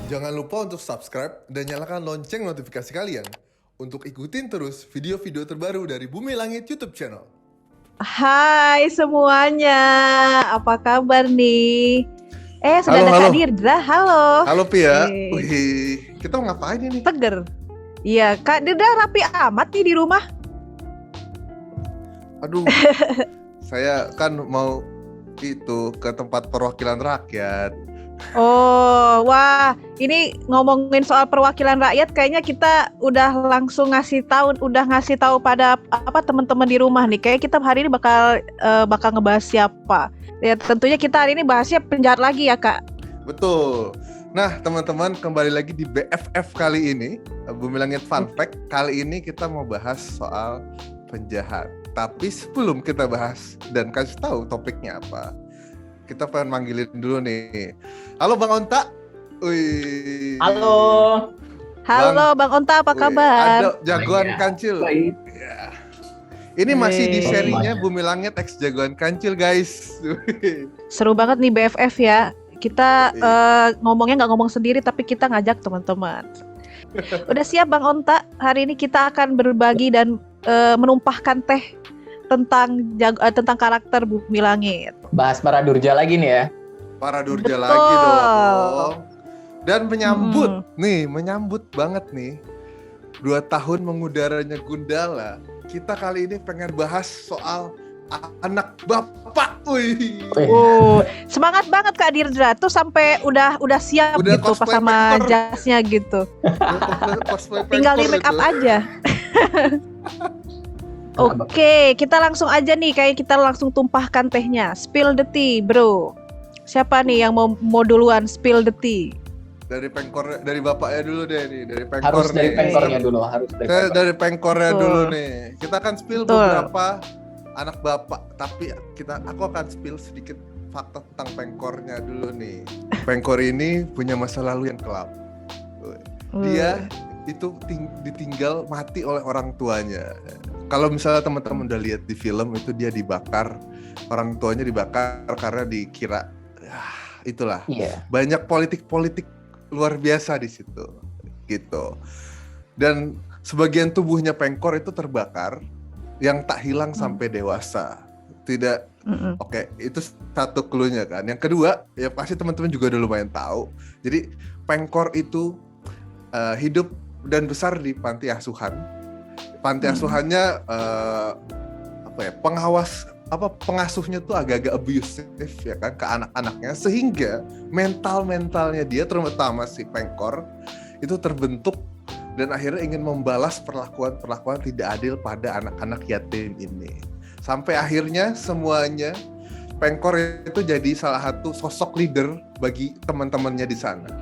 Jangan lupa untuk subscribe dan nyalakan lonceng notifikasi kalian untuk ikutin terus video-video terbaru dari Bumi Langit YouTube channel. Hai semuanya, apa kabar nih? Sudah Halo, ada halo. Kak Dirdra, halo. Halo Pia. Eh, Wih, kita mau ngapain ini? Seger. Iya, Kak Dirdra rapi amat nih di rumah. Aduh, saya kan mau ke tempat perwakilan rakyat. Oh, wah, ini ngomongin soal perwakilan rakyat, kayaknya kita udah langsung ngasih tahu pada teman-teman di rumah nih. Kayak kita hari ini bakal ngebahas siapa. Ya, tentunya kita hari ini bahasnya penjahat lagi ya, Kak. Betul. Nah, teman-teman, kembali lagi di BFF kali ini, Bumi Langit Fun Fact. Kali ini kita mau bahas soal penjahat. Tapi sebelum kita bahas dan kasih tahu topiknya apa, kita pengen manggilin dulu nih. Halo Bang Onta. Wih. Halo. Halo Bang Onta, apa kabar? Ada jagoan Baik, kancil. baik. Ya. Ini masih di Yeay. serinya Bumi Langit X Jagoan Kancil, guys. Seru banget nih BFF ya. Kita ngomongnya nggak ngomong sendiri, tapi kita ngajak teman-teman. Udah siap Bang Onta? Hari ini kita akan berbagi dan menumpahkan teh tentang karakter Bumi Langit. Bahas para durja lagi nih ya. Para durja Betul. lagi dong. Dan menyambut banget nih 2 tahun mengudaranya Gundala. Kita kali ini pengen bahas soal anak bapak. Wih. Semangat banget Kak Dirdra tuh sampai udah siap Udah gitu pas cosplay sama Penkor. jasnya gitu. Cosplay Tinggal di Penkor make up itu. aja. Oke, kita langsung aja nih, kayak kita langsung tumpahkan tehnya. Spill the tea, bro. Siapa nih yang mau duluan spill the tea? Dari pengkor, dari bapaknya dulu deh nih, dari pengkor Harus dari nih. pengkornya dulu, harus dari Saya pengkor. dari pengkornya Betul. dulu nih. Kita akan spill Betul. beberapa anak bapak, tapi aku akan spill sedikit fakta tentang pengkornya dulu nih. Pengkor ini punya masa lalu yang kelam. Dia itu ditinggal mati oleh orang tuanya. Kalau misalnya teman-teman udah lihat di film itu, dia dibakar, orang tuanya dibakar karena dikira itulah. Iya. Banyak politik luar biasa di situ gitu. Dan sebagian tubuhnya Pengkor itu terbakar yang tak hilang sampai dewasa. Tidak. Oke, itu satu clue-nya kan. Yang kedua, ya pasti teman-teman juga udah lumayan tahu. Jadi Pengkor itu hidup dan besar di panti asuhan. Panti asuhannya pengasuhnya tuh agak-agak abusive ya kan ke anak-anaknya, sehingga mentalnya dia, terutama si Pengkor, itu terbentuk dan akhirnya ingin membalas perlakuan tidak adil pada anak-anak yatim ini. Sampai akhirnya semuanya Pengkor itu jadi salah satu sosok leader bagi teman-temannya di sana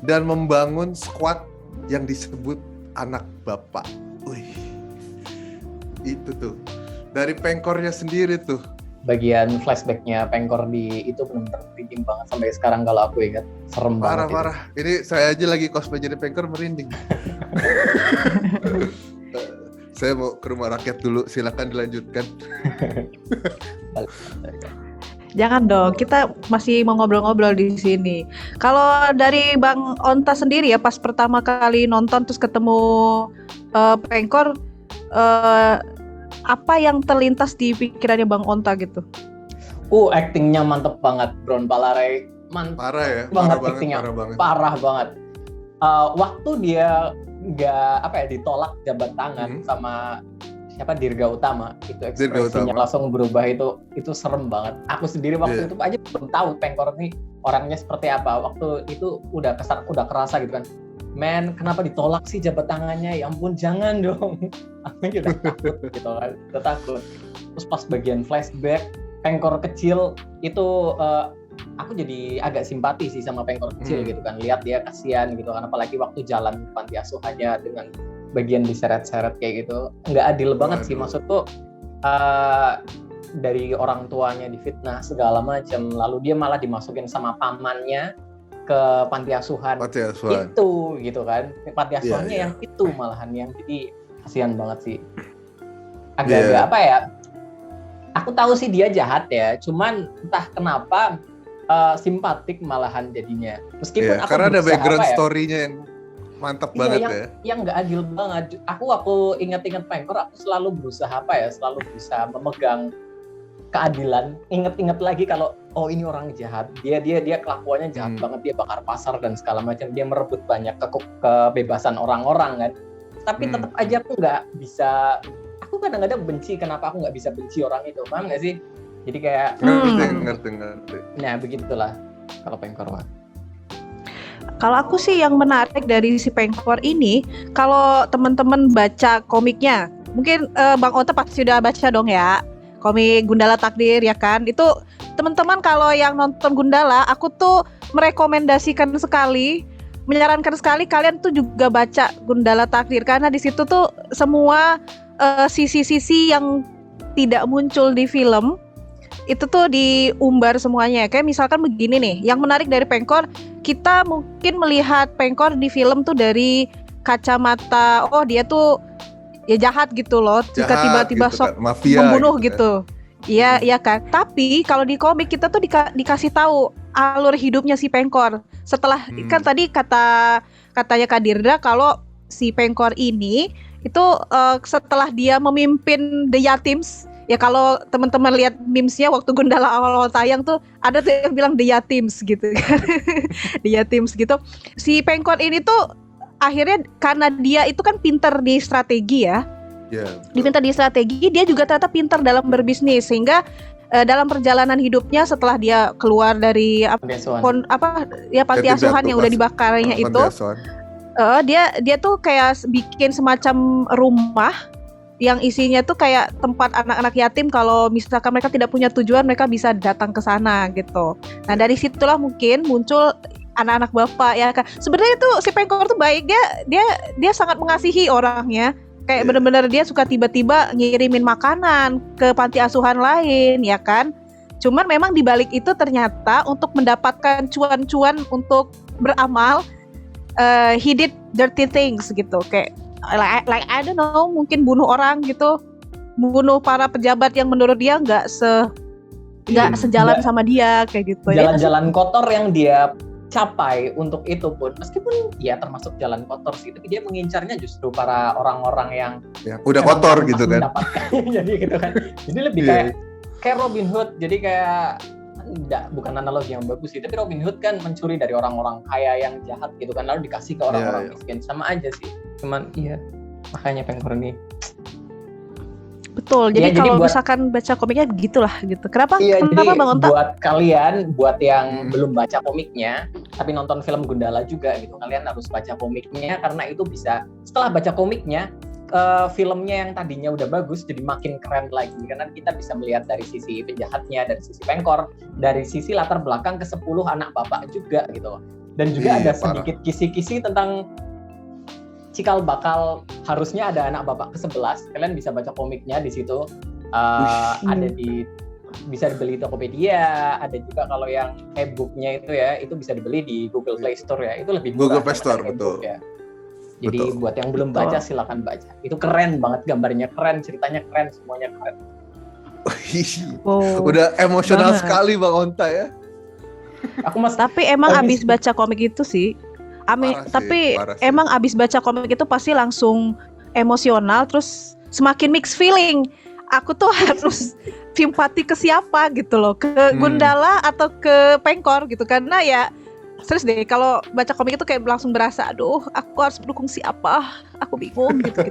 dan membangun squad yang disebut anak bapak. Wih, itu tuh dari Pengkornya sendiri tuh. Bagian flashbacknya pengkor di itu benar-benar merinding banget sampai sekarang kalau aku ingat. Serem banget. Parah. Ini saya aja lagi cosplay jadi Pengkor merinding. Saya mau ke rumah rakyat dulu, silakan dilanjutkan. Jangan dong, kita masih mau ngobrol-ngobrol di sini. Kalau dari Bang Onta sendiri ya, pas pertama kali nonton terus ketemu Pengkor, apa yang terlintas di pikirannya Bang Onta gitu? Actingnya mantep banget, Bron Palarai. Mantep Parah ya, banget parah actingnya. banget. Parah banget. Waktu dia ditolak jabat tangan sama siapa, Dirga Utama, itu ekspresinya langsung berubah, itu serem banget. Aku sendiri waktu itu aja belum tahu Pengkor ini orangnya seperti apa. Waktu itu udah kerasa gitu kan. Men, kenapa ditolak sih jabat tangannya? Ya ampun, jangan dong. Aku udah takut gitu kan. Udah takut. Terus pas bagian flashback Pengkor kecil itu aku jadi agak simpati sih sama Pengkor kecil gitu kan. Lihat dia kasihan gitu kan, apalagi waktu jalan panti asuhannya dengan bagian diseret-seret kayak gitu. Nggak adil banget sih, maksudku dari orang tuanya difitnah segala macam, lalu dia malah dimasukin sama pamannya ke panti asuhan. Itu gitu kan, panti asuhannya yang itu malahan yang jadi kasihan banget sih. Agak-agak apa ya, aku tahu sih dia jahat ya, cuman entah kenapa simpatik malahan jadinya. Meskipun aku karena ada berusaha, background apa ya, story-nya yang mantap banget ya. Yang nggak adil banget. Aku ingat-ingat Pengkor, aku selalu berusaha memegang keadilan. Ingat-ingat lagi kalau ini orang jahat. Dia kelakuannya jahat banget. Dia bakar pasar dan segala macam. Dia merebut banyak kebebasan orang-orang kan. Tapi tetap aja aku nggak bisa. Aku kadang-kadang benci. Kenapa aku nggak bisa benci orang itu? Paham nggak sih? Jadi kayak ngerti. Nah begitulah kalau Pengkor. Kalau aku sih yang menarik dari si Pengkor ini, kalau teman-teman baca komiknya, mungkin Bang Ota pasti udah baca dong ya, komik Gundala Takdir ya kan. Itu teman-teman kalau yang nonton Gundala, aku tuh merekomendasikan sekali, menyarankan sekali kalian tuh juga baca Gundala Takdir, karena di situ tuh semua sisi-sisi yang tidak muncul di film itu tuh diumbar semuanya. Kayak misalkan begini nih, yang menarik dari Pengkor, kita mungkin melihat Pengkor di film tuh dari kacamata, dia tuh ya jahat gitu loh, jika tiba-tiba gitu sok kan, mafia membunuh gitu. Iya, iya kan. Tapi kalau di komik kita tuh dikasih tahu alur hidupnya si Pengkor. Setelah kan tadi katanya Kak Dirdra kalau si Pengkor ini itu setelah dia memimpin The Yatims. Ya kalau teman-teman lihat memesnya waktu Gundala awal-awal tayang tuh ada tuh yang bilang The Yatims gitu. The Yatims gitu. Si Pengkor ini tuh akhirnya karena dia itu kan pinter di strategi ya. Pinter di strategi, dia juga ternyata pinter dalam berbisnis, sehingga dalam perjalanan hidupnya setelah dia keluar dari panti asuhan yang udah dibakarnya itu, dia tuh kayak bikin semacam rumah yang isinya tuh kayak tempat anak-anak yatim, kalau misalkan mereka tidak punya tujuan mereka bisa datang ke sana gitu. Nah dari situlah mungkin muncul anak-anak bapak ya kan. Sebenarnya tuh si Pengkor tuh baik, dia sangat mengasihi orangnya. Kayak benar-benar dia suka tiba-tiba ngirimin makanan ke panti asuhan lain ya kan. Cuman memang dibalik itu ternyata untuk mendapatkan cuan-cuan untuk beramal, he did dirty things gitu, kayak like I don't know, mungkin bunuh orang gitu, bunuh para pejabat yang menurut dia nggak sejalan sama dia kayak gitu. Jalan-jalan kotor yang dia capai untuk itu pun, meskipun ya termasuk jalan kotor sih, tapi dia mengincarnya justru para orang-orang yang udah kotor gitu kan. Jadi gitu kan. Jadi lebih kayak Robin Hood. Jadi kayak bukan analogi yang bagus sih, tapi Robin Hood kan mencuri dari orang-orang kaya yang jahat gitu kan, lalu dikasih ke orang-orang miskin. Sama aja sih. Cuman makanya Pengkor ini betul. Jadi kalau misalkan baca komiknya begitulah gitu. Kenapa Bang Onta? Buat kalian, buat yang belum baca komiknya tapi nonton film Gundala juga gitu, kalian harus baca komiknya, karena itu bisa setelah baca komiknya, filmnya yang tadinya udah bagus jadi makin keren lagi, karena kita bisa melihat dari sisi penjahatnya, dari sisi Pengkor, dari sisi latar belakang ke-10 anak bapak juga gitu. Dan juga ada sedikit kisi-kisi tentang cikal bakal, harusnya ada anak bapak ke-11. Kalian bisa baca komiknya di situ. Ada bisa dibeli di Tokopedia, ada juga kalau yang e-booknya itu bisa dibeli di Google Play Store ya. Itu lebih murah. Google Play Store betul. Ya. Jadi buat yang belum baca silakan baca. Itu keren banget, gambarnya keren, ceritanya keren, semuanya keren. Udah emosional sekali Bang Onta ya. Tapi emang abis baca komik itu sih. Emang abis baca komik itu pasti langsung emosional, terus semakin mixed feeling. Aku tuh harus simpati ke siapa gitu loh, ke Gundala atau ke Pengkor gitu, karena ya serius deh kalau baca komik itu kayak langsung berasa, aduh aku harus mendukung siapa, aku bingung gitu.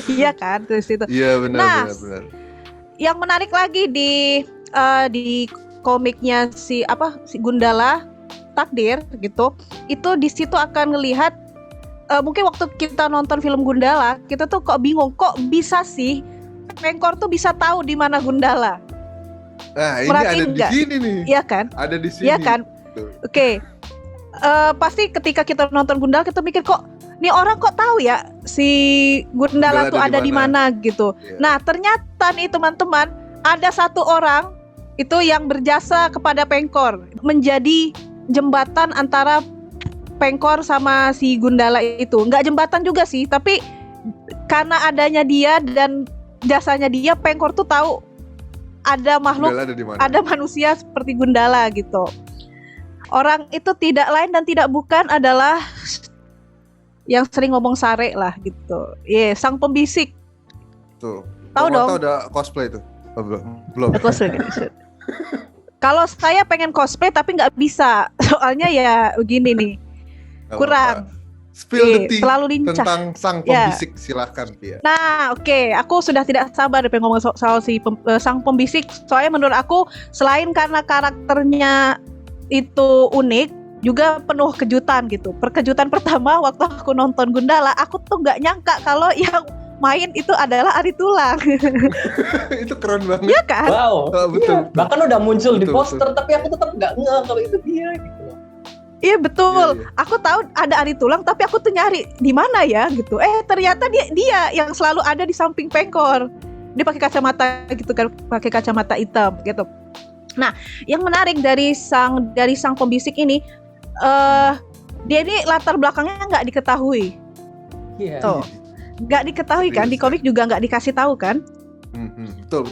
Iya kan, terus itu. Iya benar. Yang menarik lagi di komiknya si Gundala Takdir gitu, itu di situ akan ngelihat mungkin waktu kita nonton film Gundala kita tuh kok bingung, kok bisa sih Pengkor tuh bisa tahu di mana Gundala. Nah ini ada di sini nih. Iya kan? Ada di sini. Iya kan? Oke. Pasti ketika kita nonton Gundala kita mikir, kok nih orang kok tahu ya si Gundala tuh ada di mana gitu. Yeah. Nah ternyata nih teman-teman, ada satu orang itu yang berjasa kepada Pengkor, menjadi jembatan antara Pengkor sama si Gundala itu. Nggak jembatan juga sih, tapi karena adanya dia dan jasanya dia, Pengkor tuh tahu ada makhluk, Gundala ada di mana? ada manusia seperti Gundala gitu. Orang itu tidak lain dan tidak bukan adalah yang sering ngomong sare lah gitu. Sang pembisik. Tuh. Tahu dong. Tahu udah cosplay tuh? Oh, belum. Cosplay gitu. Kalau saya pengen cosplay tapi nggak bisa, soalnya ya begini nih, Gak kurang. apa-apa. Spill the tea Terlalu lincah. tentang sang pembisik, silakan Pia. Nah, oke, aku sudah tidak sabar pengen ngomong soal sang pembisik. Soalnya menurut aku selain karena karakternya itu unik, juga penuh kejutan gitu. Perkejutan pertama waktu aku nonton Gundala, aku tuh nggak nyangka kalau yang main itu adalah Ari Tulang. Itu keren banget. Iya kan? Wow. Betul. Bahkan udah muncul di Betul, poster, tapi aku tetap nggak ngeh kalau itu dia gitu loh. Iya betul. Iya. Aku tahu ada Ari Tulang, tapi aku tuh nyari di mana ya gitu. Ternyata dia yang selalu ada di samping Pengkor. Dia pakai kacamata gitu kan, pakai kacamata hitam gitu. Nah, yang menarik dari sang pembisik ini, dia ini latar belakangnya nggak diketahui. Iya. Tuh. Nggak diketahui kan, di komik juga nggak dikasih tahu kan. Betul.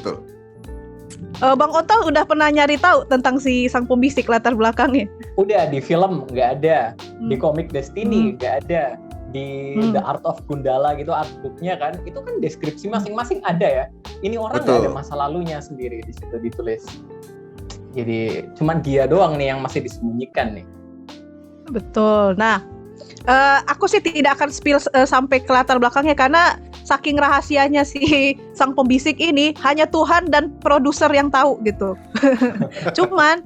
Bang Ota udah pernah nyari tahu tentang si sang pembisik latar belakangnya? Udah di film nggak ada, di komik Destiny nggak ada, di The Art of Gundala gitu artbooknya kan, itu kan deskripsi masing-masing ada ya. Ini orang nggak ada masa lalunya sendiri di situ ditulis. Jadi cuman dia doang nih yang masih disembunyikan nih. Betul. Nah, aku sih tidak akan spill sampai ke latar belakangnya karena saking rahasianya si sang pembisik ini hanya Tuhan dan produser yang tahu gitu. Cuman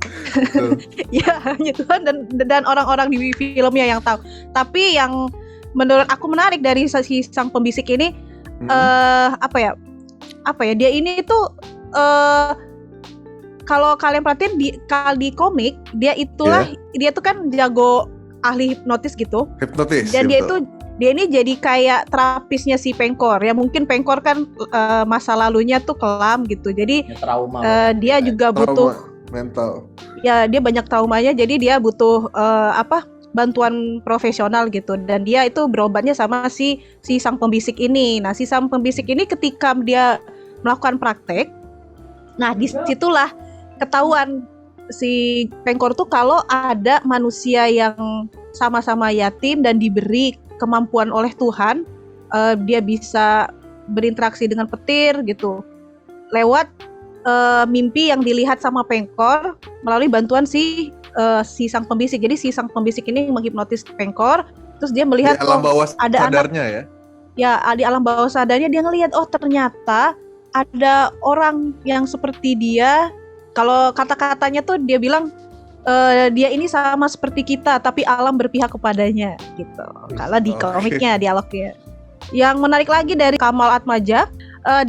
ya hanya Tuhan dan orang-orang di filmnya yang tahu. Tapi yang menurut aku menarik dari si sang pembisik ini apa ya dia ini tuh kalau kalian perhatiin di komik dia tuh kan jago ahli hipnotis gitu. Hipnotis. Dan dia ini jadi kayak terapisnya si Pengkor. Ya mungkin Pengkor kan masa lalunya tuh kelam gitu. Jadi trauma. Dia juga butuh mental. Ya, dia banyak traumanya, jadi dia butuh bantuan profesional gitu. Dan dia itu berobatnya sama si sang pembisik ini. Nah, si sang pembisik ini ketika dia melakukan praktek, nah disitulah ketahuan si Pengkor tuh kalau ada manusia yang sama-sama yatim dan diberi kemampuan oleh Tuhan, dia bisa berinteraksi dengan petir gitu lewat mimpi yang dilihat sama Pengkor melalui bantuan si sang pembisik. Jadi si sang pembisik ini menghipnotis Pengkor, terus dia melihat di alam bawah ada sadarnya di alam bawah sadarnya dia ngelihat ternyata ada orang yang seperti dia. Kalau kata-katanya tuh dia bilang dia ini sama seperti kita tapi alam berpihak kepadanya gitu. Kalau di komiknya dialognya. Yang menarik lagi dari Kamal Atmaja,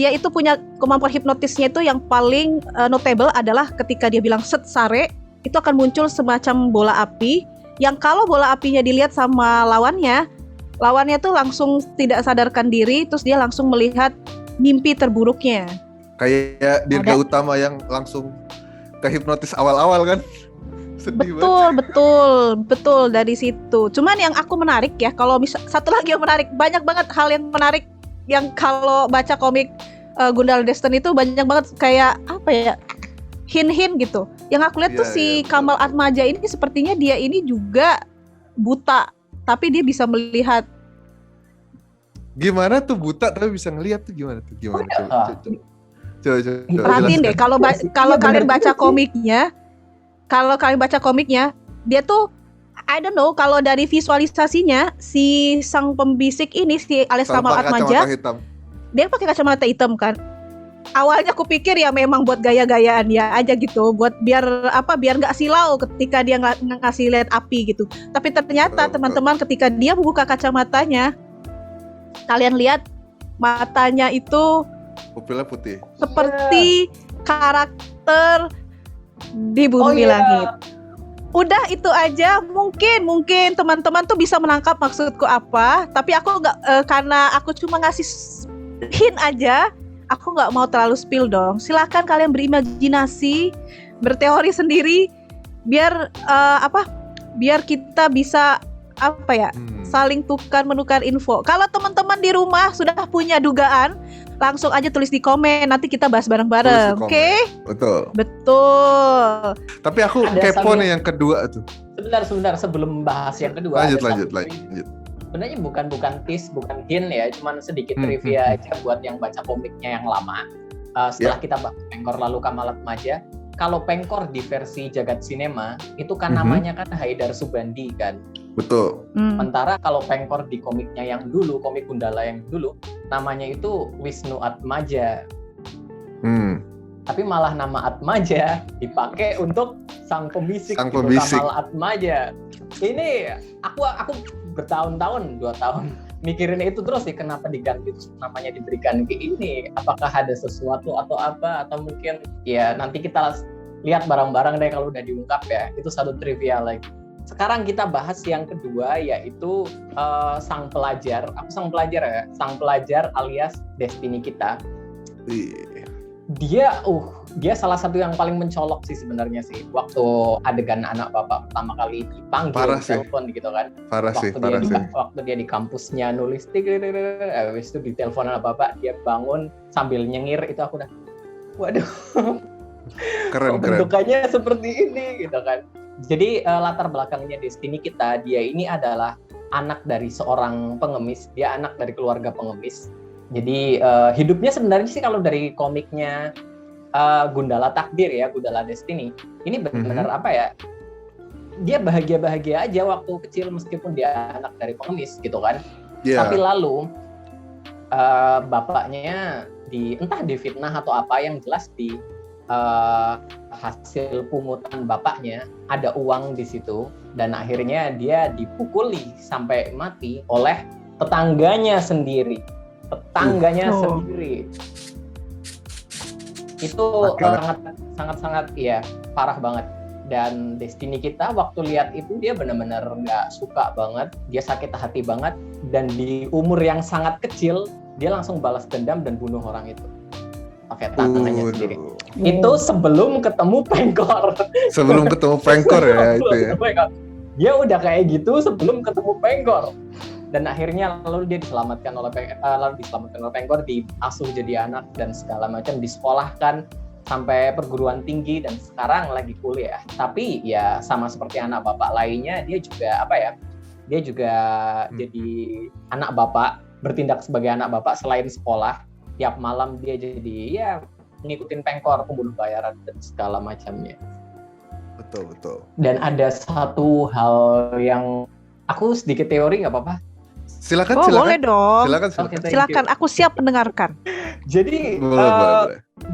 dia itu punya kemampuan hipnotisnya itu yang paling notable adalah ketika dia bilang set sare, itu akan muncul semacam bola api yang kalau bola apinya dilihat sama lawannya tuh langsung tidak sadarkan diri, terus dia langsung melihat mimpi terburuknya. Kayak Dirga Utama yang langsung ke hipnotis awal-awal kan. Sedih betul dari situ. Cuman yang aku menarik ya, kalau satu lagi yang menarik, banyak banget hal yang menarik yang kalau baca komik Gundala Destiny itu banyak banget kayak hint-hint gitu. Yang aku lihat tuh si Kamal Atmaja ini sepertinya dia ini juga buta, tapi dia bisa melihat. Gimana tuh buta tapi bisa ngelihat tuh gimana? Coba. Perhatiin deh kalau kalian baca komiknya, dia tuh I don't know, kalau dari visualisasinya si sang pembisik ini si alias Kamal Atmaja, dia pakai kacamata hitam kan. Awalnya aku pikir ya memang buat gaya-gayaan ya aja gitu, buat biar nggak silau ketika dia ngasih lihat api gitu. Tapi ternyata teman-teman ketika dia membuka kacamatanya, kalian lihat matanya itu pupilnya putih. Seperti karakter di Bumi Langit. Udah itu aja, mungkin teman-teman tuh bisa menangkap maksudku apa, tapi aku nggak karena aku cuma ngasih hint aja, aku nggak mau terlalu spill dong. Silakan kalian berimajinasi, berteori sendiri, biar kita bisa saling menukar info. Kalau teman-teman di rumah sudah punya dugaan, langsung aja tulis di komen, nanti kita bahas Tulis bareng-bareng. di komen. Oke? Betul. Betul. Tapi aku Ada kepo sambil- nih yang kedua tuh. Sebentar sebelum bahas yang kedua. Lanjut. ada satu- Sebenarnya bukan tease, bukan hint ya, cuman sedikit trivia aja buat yang baca komiknya yang lama. Setelah kita bahas Pengkor lalu Kamalat Maja, kalau Pengkor di versi Jagat Cinema itu kan namanya kan Haidar Subandi kan. Betul. Sementara kalau Pengkor di komiknya yang dulu, komik Gundala yang dulu, namanya itu Wisnu Atmaja. Tapi malah nama Atmaja dipakai untuk sang pembisik, Sang gitu, pembisik. Kamal Atmaja. Ini aku bertahun-tahun, 2 tahun mikirin itu terus sih, kenapa diganti terus namanya diberikan ke ini. Apakah ada sesuatu atau apa, atau mungkin ya nanti kita lihat bareng-bareng deh kalau udah diungkap ya. Itu satu trivia lagi. Sekarang kita bahas yang kedua, yaitu sang pelajar. Aku sang pelajar ya, sang pelajar alias Destiny kita. Dia salah satu yang paling mencolok sih sebenarnya sih. Waktu adegan anak bapak pertama kali dipanggil telepon gitu kan. Waktu dia di kampusnya nulis, habis itu ditelepon anak bapak, dia bangun sambil nyengir, itu aku udah, waduh. Keren. Bentukannya seperti ini gitu kan. Jadi latar belakangnya Destiny kita, dia ini adalah anak dari seorang pengemis, dia anak dari keluarga pengemis. Jadi hidupnya sebenarnya sih kalau dari komiknya Gundala Takdir ya, Gundala Destiny, ini benar-benar apa ya? Dia bahagia-bahagia aja waktu kecil meskipun dia anak dari pengemis gitu kan. Yeah. Tapi lalu bapaknya entah difitnah atau apa, yang jelas di hasil pungutan bapaknya ada uang di situ, dan akhirnya dia dipukuli sampai mati oleh tetangganya sendiri. Itu sangat ya parah banget. Dan Destiny kita waktu lihat itu dia benar-benar nggak suka banget, dia sakit hati banget, dan di umur yang sangat kecil dia langsung balas dendam dan bunuh orang itu pakai tangannya sendiri. Itu sebelum ketemu Pengkor. Sebelum ketemu Pengkor ya itu ya. Dia udah kayak gitu sebelum ketemu Pengkor. Dan akhirnya lalu dia diselamatkan oleh Pengkor, diasuh jadi anak dan segala macam, disekolahkan sampai perguruan tinggi dan sekarang lagi kuliah. Tapi ya sama seperti anak bapak lainnya, dia juga Dia juga jadi anak bapak, bertindak sebagai anak bapak selain sekolah. Tiap malam dia jadi ya ngikutin Pengkor, pembunuh bayaran dan segala macamnya. Betul. Dan ada satu hal yang aku sedikit teori, nggak apa-apa? Silakan. Boleh dong. Silakan, aku siap mendengarkan. Jadi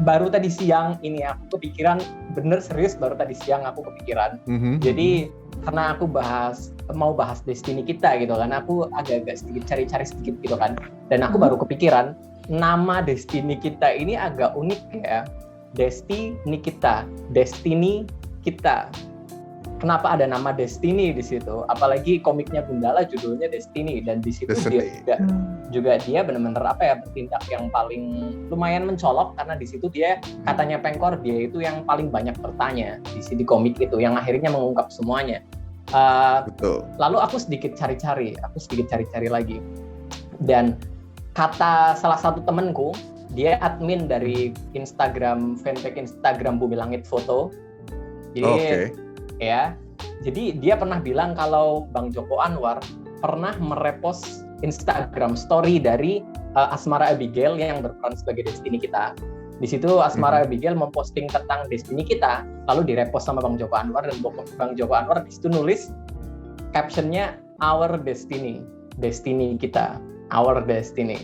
baru tadi siang ini aku kepikiran, bener serius baru tadi siang aku kepikiran. Jadi karena aku mau bahas Destiny kita gitu kan, aku agak-agak sedikit cari-cari sedikit gitu kan, dan aku baru kepikiran nama Destiny kita ini agak unik ya. Destiny kita. Kenapa ada nama Destiny di situ? Apalagi komiknya Gundala judulnya Destiny, dan di situ dia juga dia benar-benar bertindak yang paling lumayan mencolok, karena di situ dia katanya Pengkor dia itu yang paling banyak bertanya di komik itu, yang akhirnya mengungkap semuanya. Betul. Lalu aku sedikit cari-cari lagi, dan kata salah satu temanku, dia admin dari Instagram, fanpage Instagram Bumi Langit Foto. Jadi ya, jadi dia pernah bilang kalau Bang Joko Anwar pernah merepost Instagram story dari Asmara Abigail yang berperan sebagai Destiny kita. Di situ Asmara Abigail memposting tentang Destiny kita, lalu direpost sama Bang Joko Anwar, dan Bang Joko Anwar di situ nulis captionnya Our Destiny, Destiny kita, Our Destiny.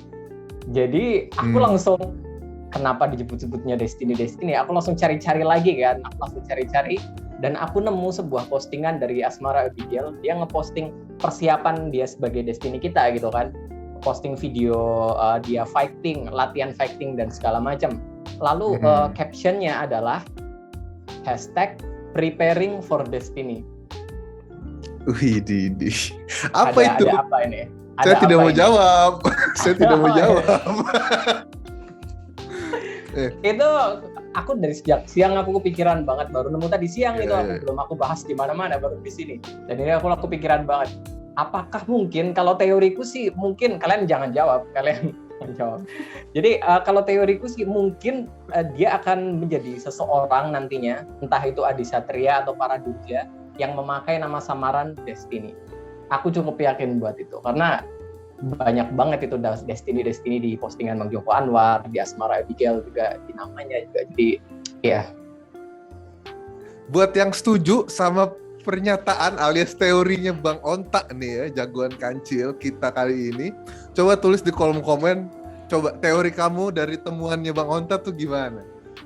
Jadi aku langsung, kenapa disebut-sebutnya Destiny? Aku langsung cari-cari lagi kan, dan aku nemu sebuah postingan dari Asmara Abigail. Dia ngeposting persiapan dia sebagai Destiny kita gitu kan, posting video dia fighting, latihan fighting dan segala macam. Lalu captionnya adalah #preparing for Destiny. Wih, apa itu? Ada apa ini? Saya tidak mau jawab. Itu aku dari sejak siang aku kepikiran banget, baru nemu tadi siang itu, belum aku bahas di mana-mana, baru di sini. Dan ini aku kepikiran banget. Apakah mungkin, kalau teoriku sih mungkin, kalian jangan jawab, kalian menjawab. Jadi kalau teoriku sih mungkin dia akan menjadi seseorang nantinya, entah itu Adi Satria atau Paradurja yang memakai nama samaran Destiny. Aku cukup yakin buat itu karena banyak banget itu Destiny di postingan Bang Joko Anwar, di Asmara Abigail juga di namanya juga. Jadi ya. Buat yang setuju sama pernyataan alias teorinya Bang Onta nih ya, jagoan kancil kita kali ini, coba tulis di kolom komen, coba teori kamu dari temuannya Bang Onta tuh gimana?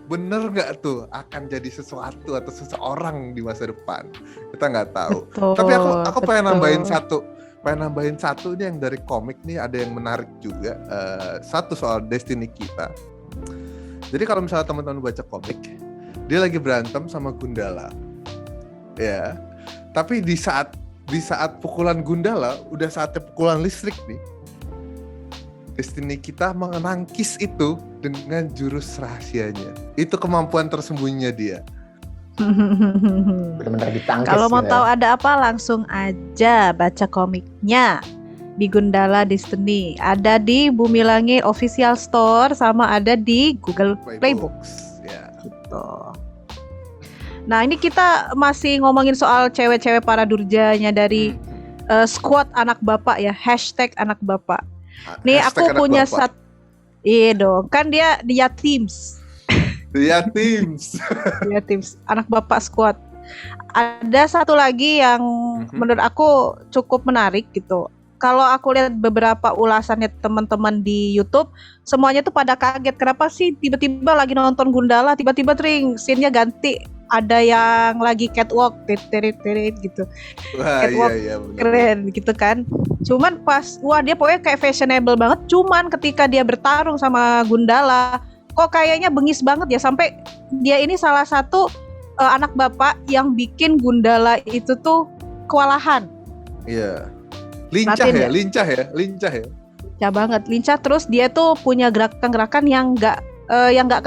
Bener nggak tuh akan jadi sesuatu atau seseorang di masa depan? Kita nggak tahu. Betul, Tapi aku pengen betul. nambahin satu nih yang dari komik nih, ada yang menarik juga. Satu soal Destiny kita. Jadi kalau misalnya teman-teman baca komik, dia lagi berantem sama Gundala, ya. Tapi di saat pukulan Gundala, udah saatnya pukulan listrik nih. Destiny kita menangkis itu dengan jurus rahasianya. Itu kemampuan tersembunyinya dia. Benar-benar ditangkis. Kalau mau tahu ada apa, langsung aja baca komiknya di Gundala Destiny. Ada di Bumi Langit Official Store sama ada di Google Playbooks. Ya. Gitu. Nah, ini kita masih ngomongin soal cewek-cewek Paradurjanya dari squad anak bapak ya, #anak bapak. Nih aku punya iya dong, kan dia teams. Dia teams. Dia teams anak bapak squad. Ada satu lagi yang menurut aku cukup menarik gitu. Kalau aku lihat beberapa ulasannya teman-teman di YouTube, semuanya tuh pada kaget. Kenapa sih tiba-tiba lagi nonton Gundala, tiba-tiba scene-nya ganti. Ada yang lagi catwalk, terit gitu. Wah, catwalk iya, keren gitu kan. Cuman pas, dia pokoknya kayak fashionable banget. Cuman ketika dia bertarung sama Gundala, kok kayaknya bengis banget ya. Sampai dia ini salah satu anak bapak yang bikin Gundala itu tuh kewalahan. Iya. Lincah ya. Lincah banget, lincah. Terus dia tuh punya gerakan-gerakan yang nggak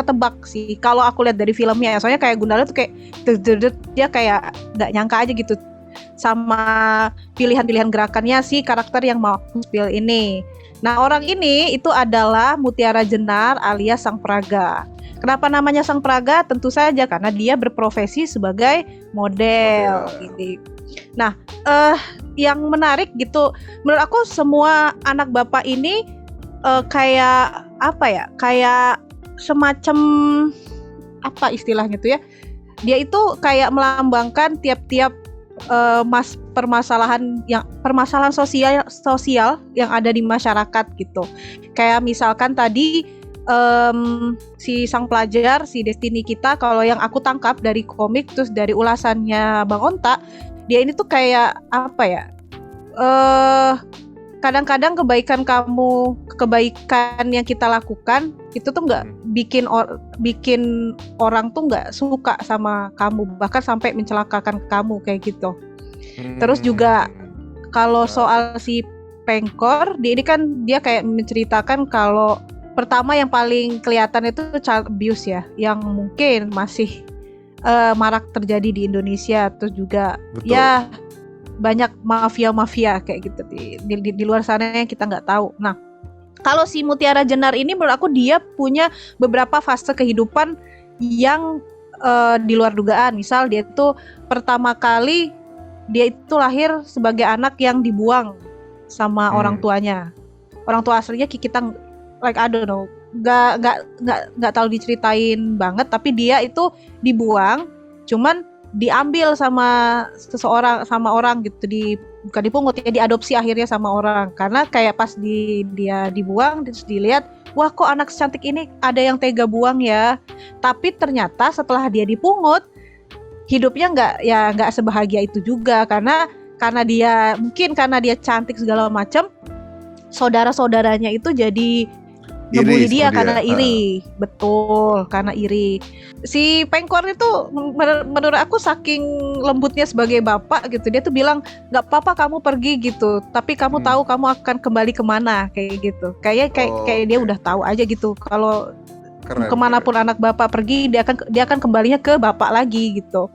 ketebak sih. Kalau aku lihat dari filmnya, soalnya kayak Gundala tuh kayak dia kayak nggak nyangka aja gitu sama pilihan-pilihan gerakannya si karakter yang mau spill ini. Nah, orang ini itu adalah Mutiara Jenar alias Sang Praga. Kenapa namanya Sang Praga? Tentu saja karena dia berprofesi sebagai model. Gitu. Nah, yang menarik gitu, menurut aku semua anak bapak ini kayak apa ya? Kayak semacam apa istilahnya tuh ya? Dia itu kayak melambangkan tiap-tiap permasalahan sosial yang ada di masyarakat gitu. Kayak misalkan tadi si sang pelajar, si Destiny kita, kalau yang aku tangkap dari komik terus dari ulasannya Bang Onta, dia ini tuh kayak apa ya? Kadang-kadang kebaikan yang kita lakukan itu tuh nggak bikin orang tuh nggak suka sama kamu, bahkan sampai mencelakakan kamu kayak gitu. Terus juga kalau soal si Pengkor, ini kan dia kayak menceritakan kalau pertama yang paling kelihatan itu child abuse ya, yang mungkin masih marak terjadi di Indonesia. Terus juga ya banyak mafia kayak gitu di luar sana yang kita nggak tahu. Nah, kalau si Mutiara Jenar ini menurut aku dia punya beberapa fase kehidupan yang di luar dugaan. Misal dia itu pertama kali dia itu lahir sebagai anak yang dibuang sama orang tuanya. Orang tua aslinya kita like I don't know, nggak tahu diceritain banget, tapi dia itu dibuang, cuman diambil sama orang gitu, bukan dipungut ya, diadopsi akhirnya sama orang, karena kayak pas dia dibuang terus dilihat, wah kok anak secantik ini ada yang tega buang ya, tapi ternyata setelah dia dipungut hidupnya nggak sebahagia itu juga, karena dia cantik segala macam, saudara-saudaranya itu jadi ngebully dia karena iri. Betul, karena iri. Si Pengkor itu menurut aku saking lembutnya sebagai bapak gitu, dia tuh bilang nggak apa-apa kamu pergi gitu, tapi kamu tahu kamu akan kembali kemana kayak gitu. Kayak dia udah tahu aja gitu kalau kemanapun anak bapak pergi dia akan kembalinya ke bapak lagi gitu.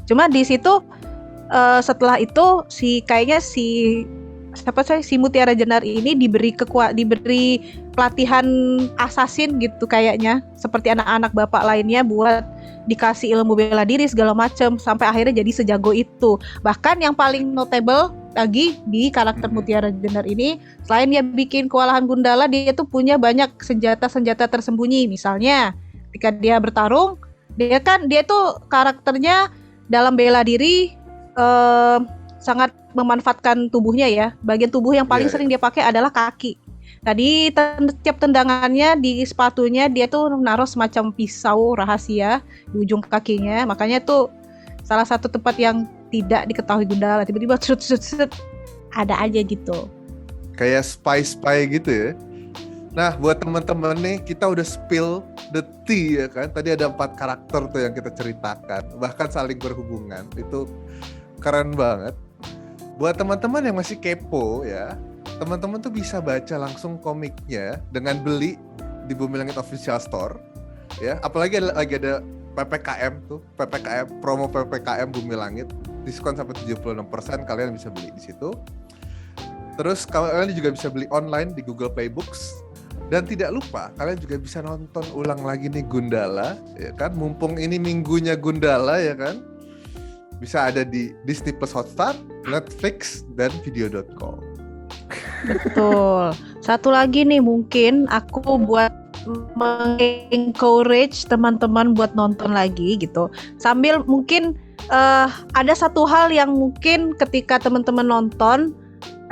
Cuma di situ setelah itu si si Mutiara Jenar ini diberi pelatihan assassin gitu kayaknya, seperti anak-anak bapak lainnya buat dikasih ilmu bela diri segala macam sampai akhirnya jadi sejago itu. Bahkan yang paling notable lagi di karakter Mutiara Jenar ini, selain dia bikin kewalahan Gundala, dia tuh punya banyak senjata-senjata tersembunyi. Misalnya ketika dia bertarung, dia tuh karakternya dalam bela diri sangat memanfaatkan tubuhnya ya. Bagian tubuh yang paling sering dia pakai adalah kaki. Tadi tiap tendangannya di sepatunya dia tuh naruh semacam pisau rahasia di ujung kakinya. Makanya tuh salah satu tempat yang tidak diketahui Gundala, tiba-tiba ada aja gitu. Kayak spy gitu ya. Nah, buat teman-teman nih, kita udah spill the tea ya kan. Tadi ada 4 karakter tuh yang kita ceritakan, bahkan saling berhubungan. Itu keren banget. Buat teman-teman yang masih kepo ya, teman-teman tuh bisa baca langsung komiknya dengan beli di Bumi Langit Official Store ya. Apalagi lagi ada PPKM tuh, promo PPKM Bumi Langit, diskon sampai 76%, kalian bisa beli di situ. Terus kalian juga bisa beli online di Google Play Books. Dan tidak lupa, kalian juga bisa nonton ulang lagi nih Gundala ya kan. Mumpung ini minggunya Gundala ya kan. Bisa ada di Disney Plus Hotstar, Netflix, dan video.com. Betul. Satu lagi nih, mungkin aku buat mengencourage teman-teman buat nonton lagi gitu. Sambil mungkin ada satu hal yang mungkin ketika teman-teman nonton,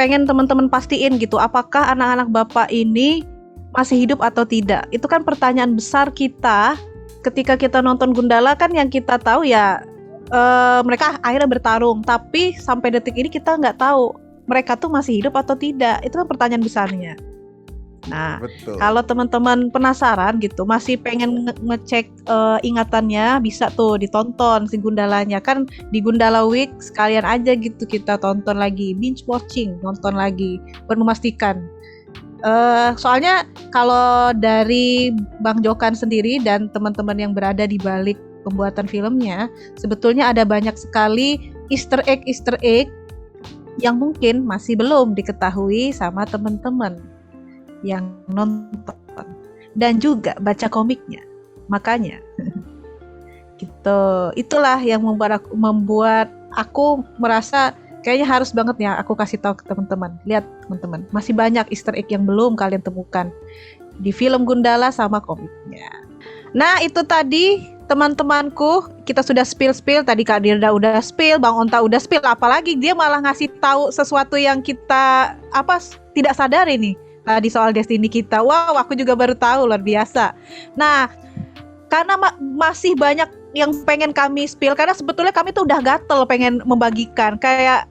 pengen teman-teman pastiin gitu, apakah anak-anak bapak ini masih hidup atau tidak. Itu kan pertanyaan besar kita ketika kita nonton Gundala kan, yang kita tahu ya mereka akhirnya bertarung, tapi sampai detik ini kita nggak tahu mereka tuh masih hidup atau tidak. Itu kan pertanyaan besarnya. Nah, betul. Kalau teman-teman penasaran gitu, masih pengen ngecek ingatannya, bisa tuh ditonton si Gundalanya. Kan di Gundala Week sekalian aja gitu kita tonton lagi, binge watching, nonton lagi buat memastikan. Soalnya kalau dari Bang Jokan sendiri dan teman-teman yang berada di balik pembuatan filmnya, sebetulnya ada banyak sekali Easter egg yang mungkin masih belum diketahui sama teman-teman yang nonton dan juga baca komiknya. Makanya gitu. Itulah yang membuat aku merasa kayaknya harus banget ya aku kasih tahu ke teman-teman. Lihat teman-teman, masih banyak Easter egg yang belum kalian temukan di film Gundala sama komiknya. Nah, itu tadi teman-temanku, kita sudah spill tadi. Kak Dirda udah spill, Bang Onta udah spill, apalagi dia malah ngasih tahu sesuatu yang kita tidak sadari nih tadi soal destiny kita. Wow, aku juga baru tahu, luar biasa. Nah, karena masih banyak yang pengen kami spill, karena sebetulnya kami tuh udah gatel pengen membagikan, kayak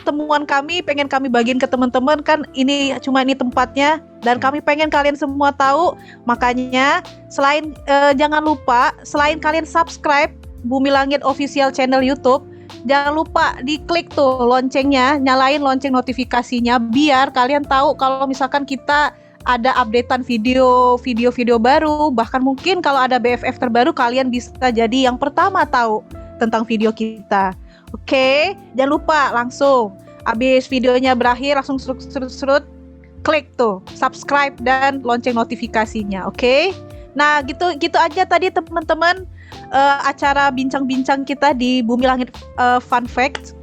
temuan kami pengen kami bagiin ke teman-teman kan, ini tempatnya dan kami pengen kalian semua tahu. Makanya jangan lupa, selain kalian subscribe Bumi Langit Official Channel YouTube, jangan lupa diklik tuh loncengnya, nyalain lonceng notifikasinya biar kalian tahu kalau misalkan kita ada updatean video baru. Bahkan mungkin kalau ada BFF terbaru, kalian bisa jadi yang pertama tahu tentang video kita. Oke, jangan lupa langsung abis videonya berakhir langsung serut klik tuh subscribe dan lonceng notifikasinya. Oke? Nah, gitu aja tadi teman-teman acara bincang-bincang kita di Bumi Langit Fun Fact.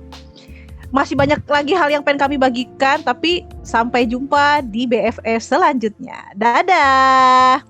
Masih banyak lagi hal yang pengen kami bagikan, tapi sampai jumpa di BFF selanjutnya. Dadah.